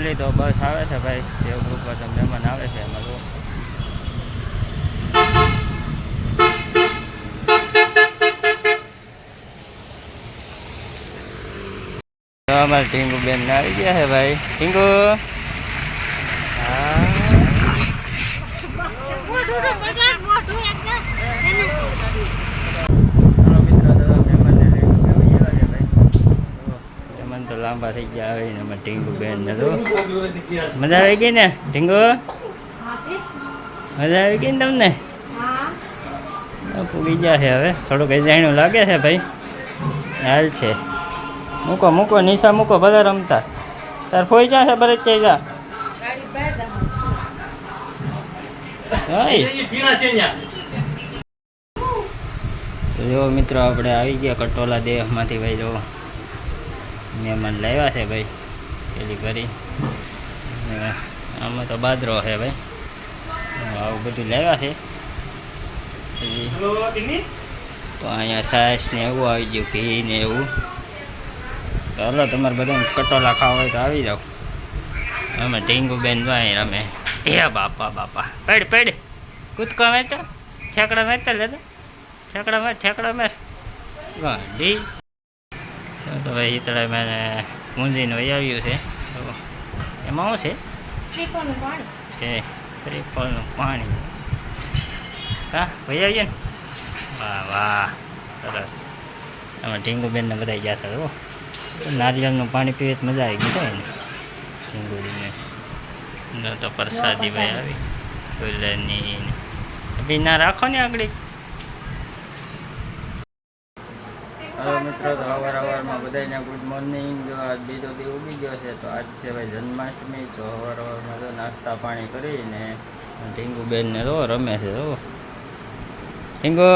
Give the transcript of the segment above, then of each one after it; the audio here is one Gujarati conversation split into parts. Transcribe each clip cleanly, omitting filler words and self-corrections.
ફાઇનલી તો બસ આવે છે ભાઈ, દેવગૃહ પર તો મહેમાન આવે છે એમાં તો અમારે ટીંગુ બેન આવી ગયા છે ભાઈ. ટીંગુ હા મહેમાન તો લાંબા થઈ ગયા આવીને અમારે ટીંગુ બેન ને તો મજા આવી ગઈ ને. ટીંગુ મજા આવી ગઈ ને તમને? પૂરી ગયા છે હવે, થોડુંક અજાણ્યું લાગે છે ભાઈ. હાલ છે, મૂકો મૂકો નિશા મૂકો, બધા રમતા. તાર ફોઈ જા છે બરે ચઈ જા. જો મિત્રો આપણે આવી ગયા કટોલા દેહમાંથી ભાઈ. જો મહેમાન લાવ્યા છે ભાઈ પેલી કરી, આમાં તો બાદરો છે ભાઈ. આવું બધું લાવ્યા છે. તો અહીંયા સાસ ને એવું આવી ગયું, ઘી ને એવું. તો હલો તમારે બધાને કટોલા ખાવા હોય તો આવી જાઓ. અમે ટીંગુ બેન તો અહીં રમે. એ બાપા બાપા, પેડ પેડ કૂદકા મેં ઠેકડા મેં લેતો, ઠેકડા મેં ગાંડી. તો ભાઈ ઈતળે મેં મૂંજીને વહી આવ્યું છે. તો એમાં શું છે? શ્રીફળનું પાણી. હા વહી આવીએ ને. વાહ વાહ સરસ. અમે ટીંગુબેનને બધા ગયા હતા. જો નારિયેળનું પાણી પીવે તો મજા આવી ગઈ થાય ને ટીંગુડીને. તો પ્રસાદી ભાઈ આવી ફૂલની બી ના રાખો ને આગળ. હલો મિત્રો, તો અવારમાં બધાને ગુડ મોર્નિંગ. જો આજ બીજો દી ઉગી ગયો છે. તો આજ છે ભાઈ જન્માષ્ટમી. તો અવારમાં તો નાસ્તા પાણી કરીને ટીંગુબેનને તો રમે છે. તો ટીંગુ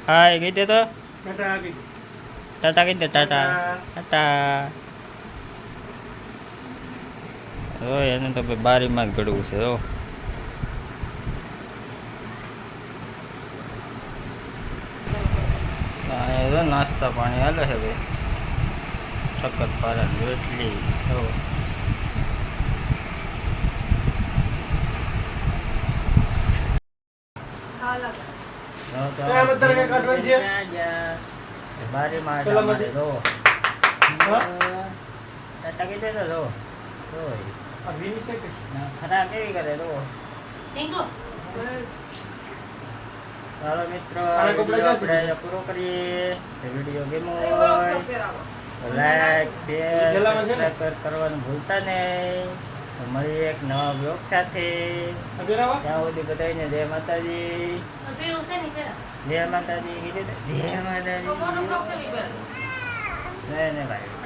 હાય કહી દે તો, ટાટા કહી દે, ટાટા ટાટા. ઓ એને તો ભાઈ બારીમાં જ ઘડવું છે. તો નાસ્તા પાણી હાલે છે ભાઈ. શક્કરપારા રોટલી. બારીમાં ખરા કેવી કરે તો. ચાલો મિત્રો, આપણે પૂરો કરીએ. વિડીયો ગેમો હોય લાઈક શેર સબસ્ક્રાઈબ કરવાનું ભૂલતા નહીં. મળીએ એક નવા બ્લોગ સાથે. ત્યાં સુધી બધાને જય માતાજી. જય માતાજી. જય માતાજી. ભાઈ